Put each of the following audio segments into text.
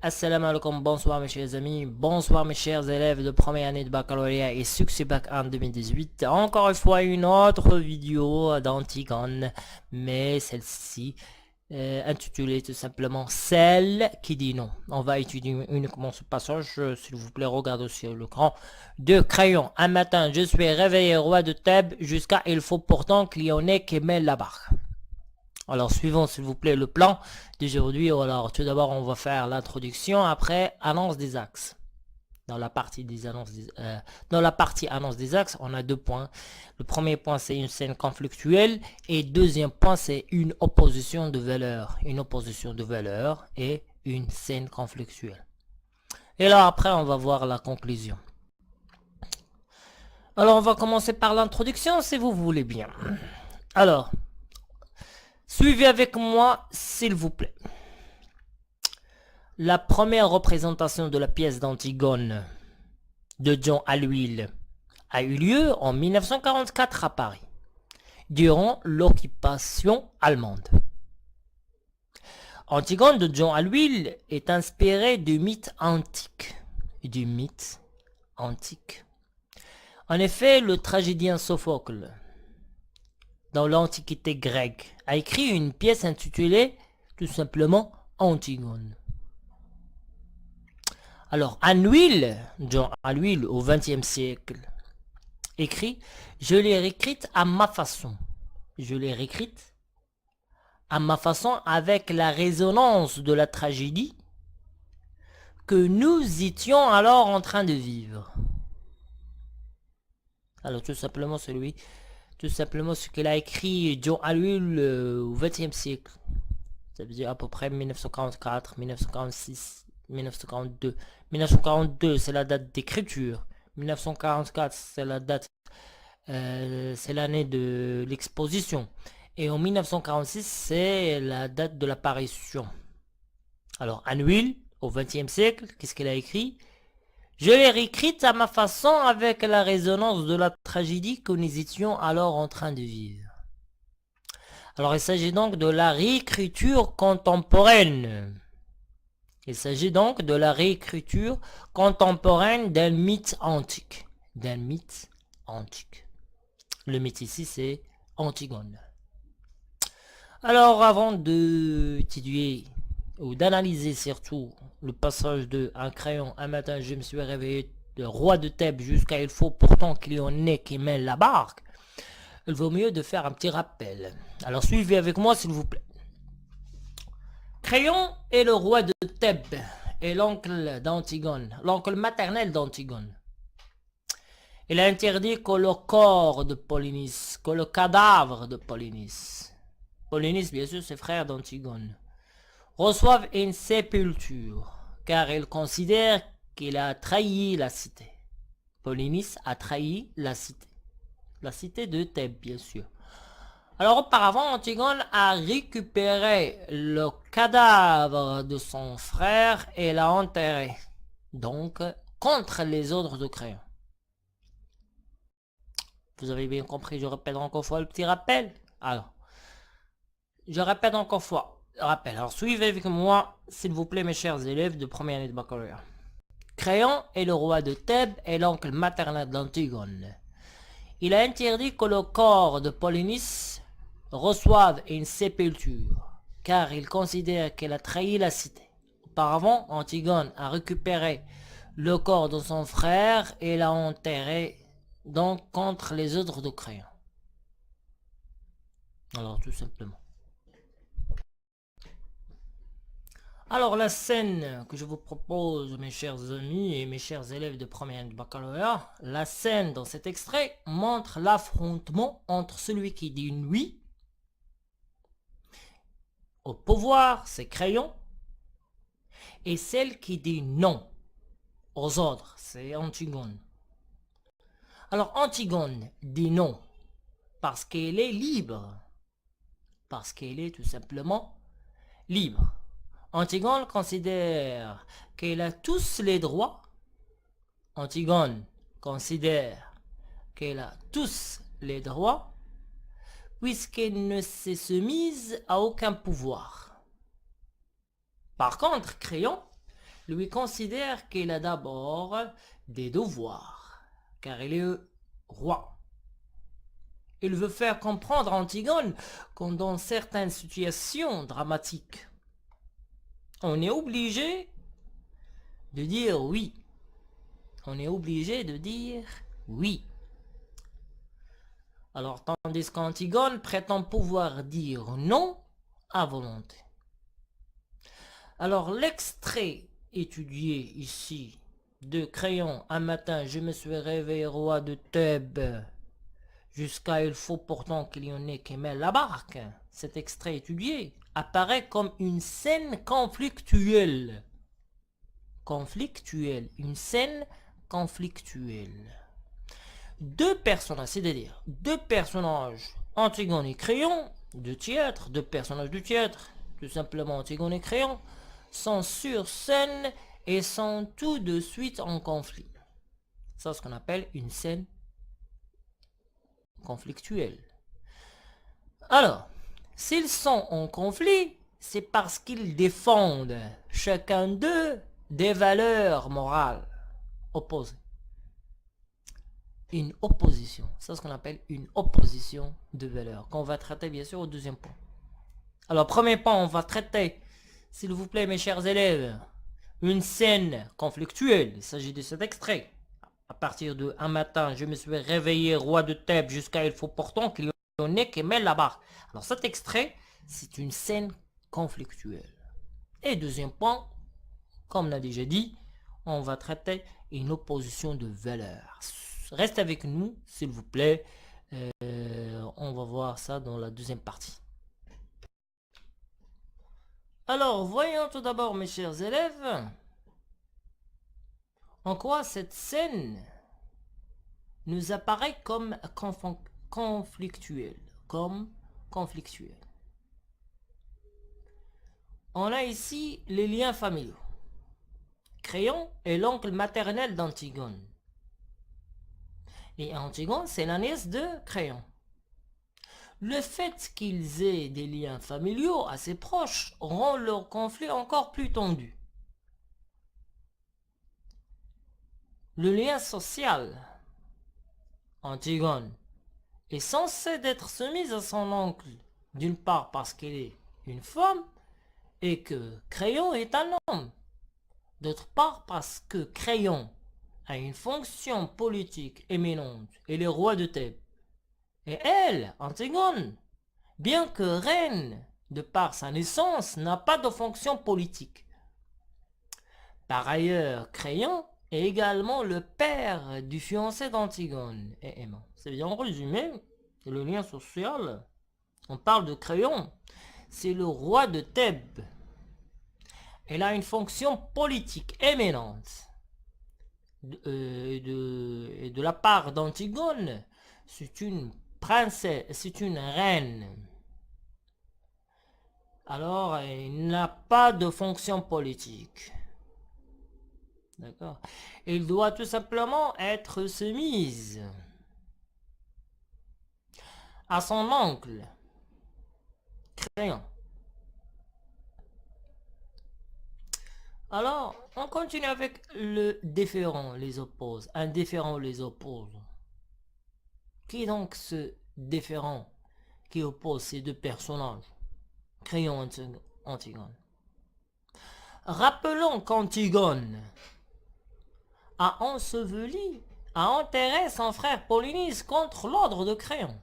Assalamu alaikum, bonsoir mes chers amis, bonsoir mes chers élèves de première année de baccalauréat et succès bac en 2018. Encore une fois une autre vidéo d'Antigone, mais celle-ci intitulée tout simplement celle qui dit non. On va étudier uniquement ce passage, s'il vous plaît, regardez sur l'écran. De crayon, un matin je suis réveillé roi de Thèbes jusqu'à il faut pourtant qu'il y en ait qui mêlent la barque. Alors suivons s'il vous plaît le plan d'aujourd'hui. Alors tout d'abord on va faire l'introduction, après annonce des axes. Dans la partie annonce des axes, on a deux points. Le premier point c'est une scène conflictuelle et deuxième point c'est une opposition de valeurs. Une opposition de valeurs et une scène conflictuelle. Et là après on va voir la conclusion. Alors on va commencer par l'introduction si vous voulez bien. Alors suivez avec moi, s'il vous plaît. La première représentation de la pièce d'Antigone de Jean Allouil a eu lieu en 1944 à Paris, durant l'occupation allemande. Antigone de Jean Allouil est inspirée du mythe antique. En effet, le tragédien Sophocle, dans l'Antiquité grecque, a écrit une pièce intitulée tout simplement Antigone. Alors, Jean Allouil, au XXe siècle, écrit « Je l'ai réécrite à ma façon. Je l'ai réécrite à ma façon avec la résonance de la tragédie que nous étions alors en train de vivre. » Alors, tout simplement ce qu'il a écrit Jean Allouil au XXe siècle. Ça veut dire à peu près 1944, 1946, 1942. 1942 c'est la date d'écriture. 1944 c'est la date, c'est l'année de l'exposition. Et en 1946 c'est la date de l'apparition. Alors Allouil au XXe siècle, qu'est-ce qu'il a écrit? Je l'ai réécrite à ma façon avec la résonance de la tragédie que nous étions alors en train de vivre. Alors il s'agit donc de la réécriture contemporaine. Il s'agit donc de la réécriture contemporaine d'un mythe antique. Le mythe ici c'est Antigone. Alors avant d'étudier ou d'analyser surtout le passage de un crayon, un matin je me suis réveillé de roi de Thèbes jusqu'à il faut pourtant qu'il y en ait qui mêlent la barque, il vaut mieux de faire un petit rappel. Alors suivez avec moi s'il vous plaît. Créon est le roi de Thèbes et l'oncle d'Antigone, l'oncle maternel d'Antigone. Il a interdit que le corps de Polynice, que le cadavre de Polynice, bien sûr c'est frère d'Antigone, reçoivent une sépulture, car il considère qu'il a trahi la cité. Polynice a trahi la cité de Thèbes bien sûr. Alors auparavant, Antigone a récupéré le cadavre de son frère et l'a enterré, donc contre les ordres de Créon. Vous avez bien compris, je répète encore une fois le petit rappel. Alors, je répète encore une fois. Rappel. Alors suivez avec moi, s'il vous plaît mes chers élèves de première année de baccalauréat. Créon est le roi de Thèbes et l'oncle maternel d'Antigone. Il a interdit que le corps de Polynice reçoive une sépulture, car il considère qu'elle a trahi la cité. Auparavant, Antigone a récupéré le corps de son frère et l'a enterré, donc contre les ordres de Créon. Alors tout simplement. Alors la scène que je vous propose mes chers amis et mes chers élèves de première année de baccalauréat, la scène dans cet extrait montre l'affrontement entre celui qui dit oui au pouvoir, c'est Créon, et celle qui dit non aux ordres, c'est Antigone. Alors Antigone dit non parce qu'elle est libre, parce qu'elle est tout simplement libre. Antigone considère qu'elle a tous les droits. Antigone considère qu'elle a tous les droits puisqu'elle ne s'est soumise à aucun pouvoir. Par contre, Créon lui considère qu'il a d'abord des devoirs, car il est roi. Il veut faire comprendre à Antigone que dans certaines situations dramatiques, on est obligé de dire oui. On est obligé de dire oui. Alors, tandis qu'Antigone prétend pouvoir dire non à volonté. Alors, l'extrait étudié ici de Créon, un matin, je me suis réveillé roi de Thèbes, jusqu'à il faut pourtant qu'il y en ait qui mêlent la barque. Cet extrait étudié apparaît comme une scène conflictuelle. Une scène conflictuelle. Deux personnages, c'est-à-dire deux personnages, Antigone et Créon, deux personnages de théâtre, tout simplement Antigone et Créon, sont sur scène et sont tout de suite en conflit. C'est ce qu'on appelle une scène conflictuelle. Alors, s'ils sont en conflit, c'est parce qu'ils défendent chacun d'eux des valeurs morales opposées. Une opposition, c'est ce qu'on appelle une opposition de valeurs, qu'on va traiter bien sûr au deuxième point. Alors, premier point, on va traiter, s'il vous plaît mes chers élèves, une scène conflictuelle. Il s'agit de cet extrait. À partir de un matin, je me suis réveillé roi de Thèbes, jusqu'à il faut pourtant qu'il y en ait qui mêlent la barque. Alors cet extrait, c'est une scène conflictuelle. Et deuxième point, comme on a déjà dit, on va traiter une opposition de valeurs. Reste avec nous, s'il vous plaît. On va voir ça dans la deuxième partie. Alors, voyons tout d'abord, mes chers élèves, en quoi cette scène nous apparaît comme conflictuelle. On a ici les liens familiaux. Créon est l'oncle maternel d'Antigone. Et Antigone, c'est la nièce de Créon. Le fait qu'ils aient des liens familiaux assez proches rend leur conflit encore plus tendu. Le lien social, Antigone est censée d'être soumise à son oncle, d'une part parce qu'elle est une femme et que Créon est un homme, d'autre part parce que Créon a une fonction politique éminente et le roi de Thèbes. Et elle, Antigone, bien que reine de par sa naissance, n'a pas de fonction politique. Par ailleurs, Créon est également le père du fiancé d'Antigone et Aimant. C'est bien en résumé, le lien social, on parle de Créon, c'est le roi de Thèbes. Elle a une fonction politique éminente. De la part d'Antigone, c'est une princesse, c'est une reine. Alors, elle n'a pas de fonction politique. D'accord. Il doit tout simplement être soumise à son oncle, Créon. Alors, on continue avec le déférent les oppose. Un déférent les oppose. Qui est donc ce déférent qui oppose ces deux personnages, Créon et Antigone? Rappelons qu'Antigone a enterré son frère Polynice contre l'ordre de Créon,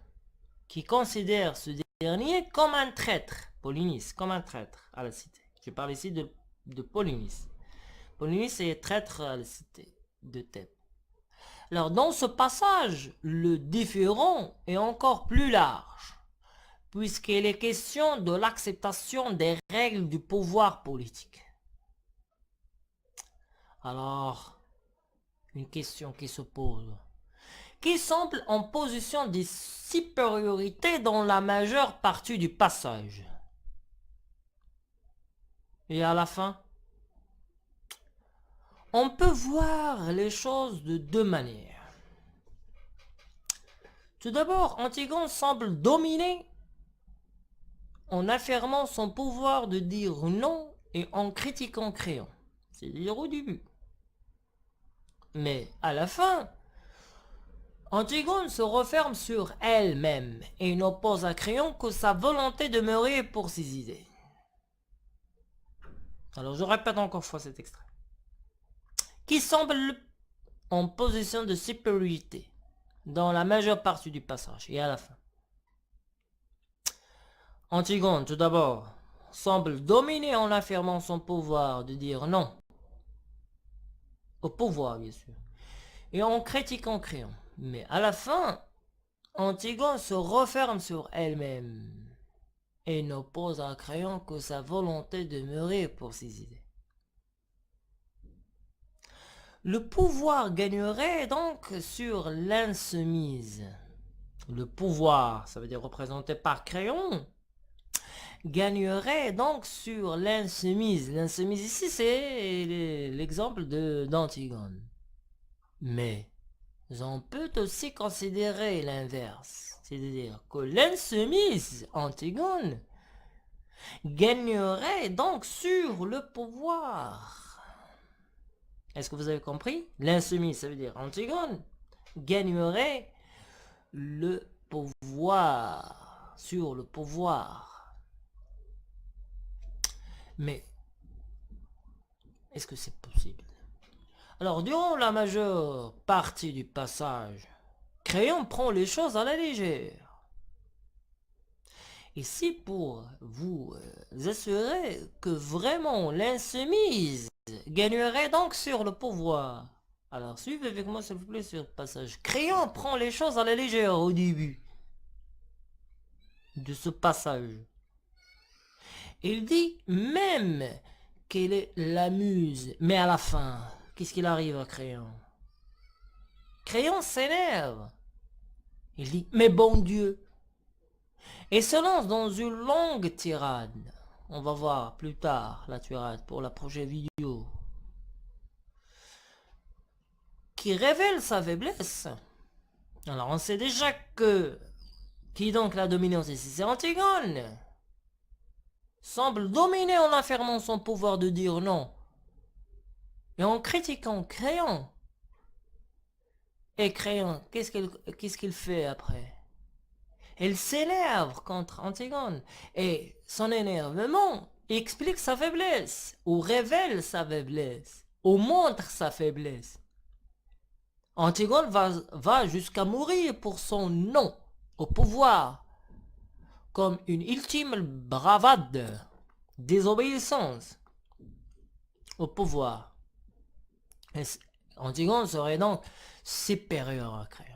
qui considère ce dernier comme un traître. Polynice comme un traître à la cité. Je parle ici de Polynice. Polynice est traître à la cité de Thèbes. Alors dans ce passage, le différend est encore plus large, puisqu'il est question de l'acceptation des règles du pouvoir politique. Alors, une question qui se pose. Qui semble en position de supériorité dans la majeure partie du passage. Et à la fin, on peut voir les choses de deux manières. Tout d'abord, Antigone semble dominer en affirmant son pouvoir de dire non et en critiquant Créon. c'est-à-dire au début. Mais à la fin, Antigone se referme sur elle-même et n'oppose à Créon que sa volonté de mourir pour ses idées. Alors je répète encore une fois cet extrait. Qui semble en position de supériorité dans la majeure partie du passage et à la fin. Antigone, tout d'abord, semble dominer en affirmant son pouvoir de dire non. Au pouvoir, bien sûr. Et en critiquant Créon. Mais à la fin, Antigone se referme sur elle-même et n'oppose à Créon que sa volonté de mourir pour ses idées. Le pouvoir gagnerait donc sur l'insoumise. Le pouvoir, ça veut dire représenté par Créon, gagnerait donc sur l'insoumise. L'insoumise ici, c'est l'exemple d'Antigone. Mais on peut aussi considérer l'inverse. C'est-à-dire que l'insoumise, Antigone, gagnerait donc sur le pouvoir. Est-ce que vous avez compris? L'insoumise, ça veut dire Antigone, gagnerait le pouvoir. Sur le pouvoir. Mais, est-ce que c'est possible? Alors, durant la majeure partie du passage, Créon prend les choses à la légère. Ici, pour vous assurer que vraiment l'insoumise gagnerait donc sur le pouvoir. Alors, suivez avec moi s'il vous plaît sur le passage. Créon prend les choses à la légère au début de ce passage. Il dit même qu'elle est la muse, mais à la fin, qu'est-ce qu'il arrive à Créon? Créon s'énerve. Il dit, mais bon Dieu. Et se lance dans une longue tirade. On va voir plus tard la tirade pour la prochaine vidéo. Qui révèle sa faiblesse. Alors on sait déjà que... Qui donc la dominance ici? C'est Antigone. Semble dominer en affirmant son pouvoir de dire non. Et en critiquant Créon. Et Créon, qu'est-ce qu'il fait après? Elle s'énerve contre Antigone. Et son énervement explique sa faiblesse. Ou révèle sa faiblesse. Ou montre sa faiblesse. Antigone va jusqu'à mourir pour son non au pouvoir. Comme une ultime bravade. Désobéissance au pouvoir. Antigone serait donc supérieur à Créon.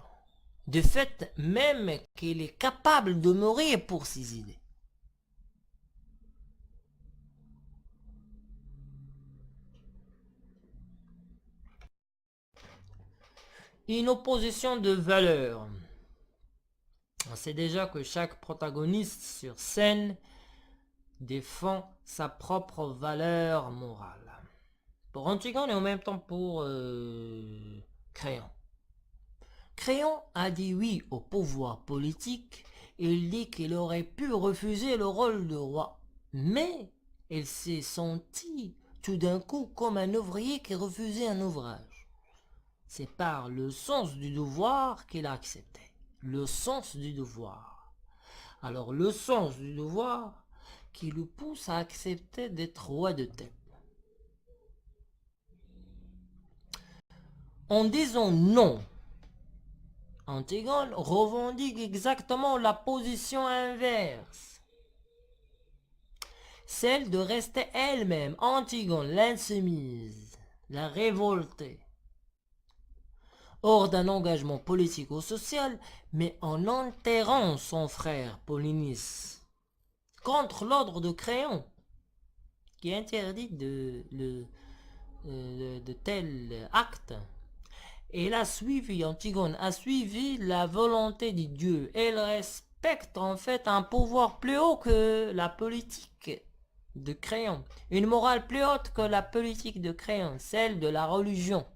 De fait même qu'il est capable de mourir pour ses idées. Une opposition de valeurs. On sait déjà que chaque protagoniste sur scène défend sa propre valeur morale. Pour Antigone et en même temps pour Créon. Créon a dit oui au pouvoir politique et il dit qu'il aurait pu refuser le rôle de roi. Mais il s'est senti tout d'un coup comme un ouvrier qui refusait un ouvrage. C'est par le sens du devoir qu'il a accepté. Le sens du devoir. Alors le sens du devoir qui le pousse à accepter d'être roi de Thèbes. En disant non, Antigone revendique exactement la position inverse. Celle de rester elle-même, Antigone, l'insoumise, la révoltée. Hors d'un engagement politique ou social, mais en enterrant son frère Polynice contre l'ordre de Créon, qui interdit de tels actes. Elle a suivi, Antigone a suivi la volonté de Dieu. Elle respecte en fait un pouvoir plus haut que la politique de Créon. Une morale plus haute que la politique de Créon, celle de la religion.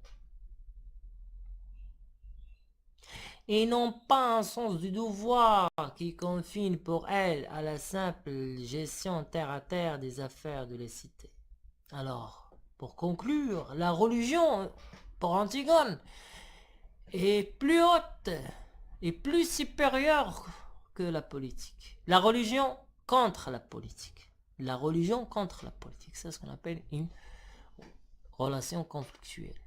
Et non pas un sens du devoir qui confine pour elle à la simple gestion terre à terre des affaires de la cité. Alors, Pour conclure, la religion, pour Antigone, est plus haute et plus supérieure que la politique. La religion contre la politique. La religion contre la politique. C'est ce qu'on appelle une relation conflictuelle.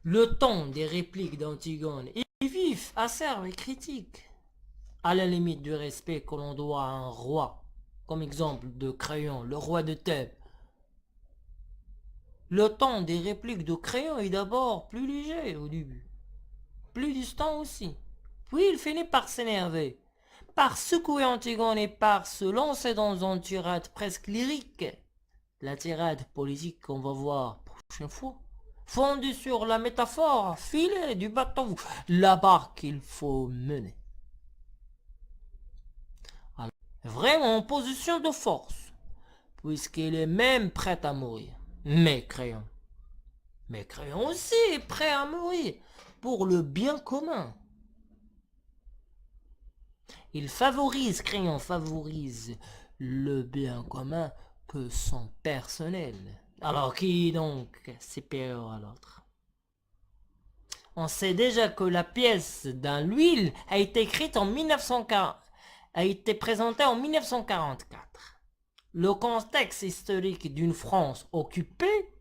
Le ton des répliques d'Antigone est vif, acerbe et critique, à la limite du respect que l'on doit à un roi, comme exemple de Créon, le roi de Thèbes. Le ton des répliques de Créon est d'abord plus léger au début, plus distant aussi. Puis il finit par s'énerver, par secouer Antigone et par se lancer dans une tirade presque lyrique. La tirade politique qu'on va voir la prochaine fois, fondue sur la métaphore filet du bateau, la barque qu'il faut mener. Alors, vraiment en position de force, puisqu'il est même prêt à mourir. Mais Créon aussi est prêt à mourir pour le bien commun. Créon favorise le bien commun que son personnel. Alors qui est donc supérieur à l'autre? On sait déjà que la pièce dans l'huile a été écrite en 1940, a été présentée en 1944. Le contexte historique d'une France occupée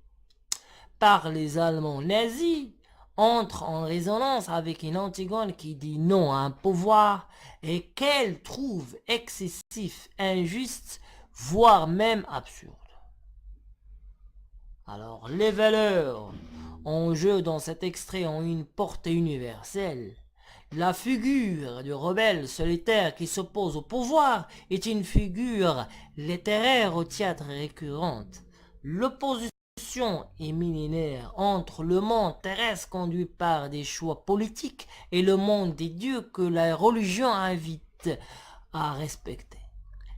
par les Allemands nazis entre en résonance avec une Antigone qui dit non à un pouvoir et qu'elle trouve excessif, injuste, voire même absurde. Alors, les valeurs en jeu dans cet extrait ont une portée universelle. La figure du rebelle solitaire qui s'oppose au pouvoir est une figure littéraire au théâtre récurrente. L'opposition est millénaire entre le monde terrestre conduit par des choix politiques et le monde des dieux que la religion invite à respecter.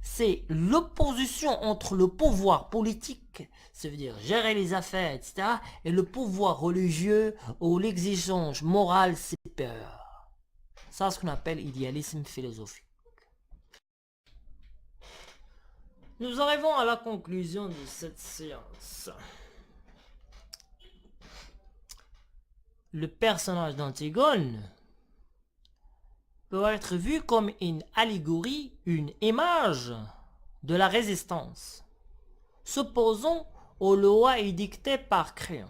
C'est l'opposition entre le pouvoir politique, ça veut dire gérer les affaires, etc., et le pouvoir religieux ou l'exigence morale supérieure. C'est ce qu'on appelle idéalisme philosophique. Nous arrivons à la conclusion de cette séance. Le personnage d'Antigone peut être vu comme une allégorie, une image de la résistance, s'opposant aux lois édictées par Créon,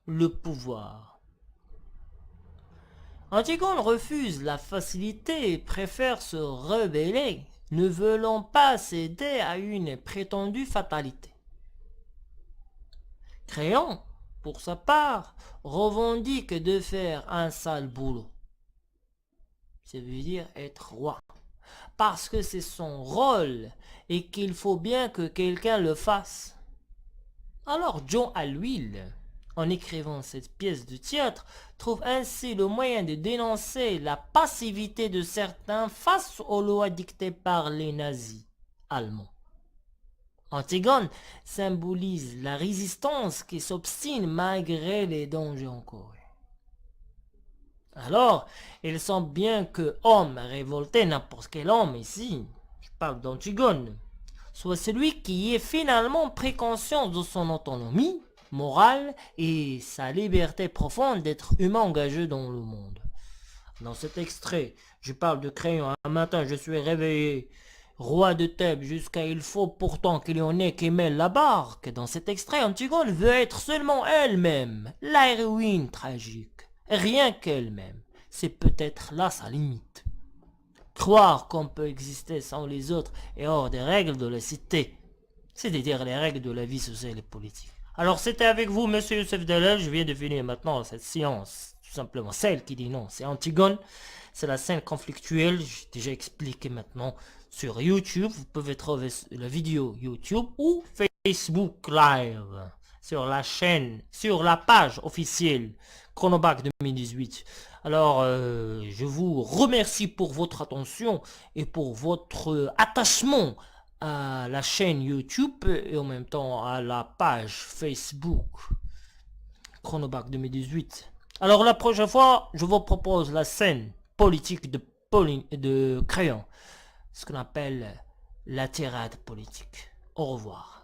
le pouvoir. Antigone refuse la facilité et préfère se rebeller, ne voulant pas céder à une prétendue fatalité. Créon, pour sa part, revendique de faire un sale boulot. Ça veut dire être roi. Parce que c'est son rôle et qu'il faut bien que quelqu'un le fasse. Alors John à l'huile, en écrivant cette pièce de théâtre, trouve ainsi le moyen de dénoncer la passivité de certains face aux lois dictées par les nazis allemands. Antigone symbolise la résistance qui s'obstine malgré les dangers encourus. Alors, il semble bien que homme révolté, n'importe quel homme ici, je parle d'Antigone, soit celui qui ait finalement pris conscience de son autonomie morale et sa liberté profonde d'être humain engagé dans le monde. Dans cet extrait, je parle de Créon. Un matin, je suis réveillé, roi de Thèbes, jusqu'à il faut pourtant qu'il y en ait qui mêlent la barque. Dans cet extrait, Antigone veut être seulement elle-même, la héroïne tragique. Rien qu'elle-même. C'est peut-être là sa limite. Croire qu'on peut exister sans les autres et hors des règles de la cité, c'est-à-dire les règles de la vie sociale et politique. Alors c'était avec vous, monsieur Youssef Dalal. Je viens de finir maintenant cette séance. Tout simplement, celle qui dit non, c'est Antigone. C'est la scène conflictuelle. J'ai déjà expliqué maintenant sur YouTube. Vous pouvez trouver la vidéo YouTube ou Facebook Live sur la chaîne, sur la page officielle Chronobac 2018. Alors, je vous remercie pour votre attention et pour votre attachement à la chaîne YouTube et en même temps à la page Facebook Chronobac 2018. Alors la prochaine fois, je vous propose la scène politique de Créon, ce qu'on appelle la tirade politique. Au revoir.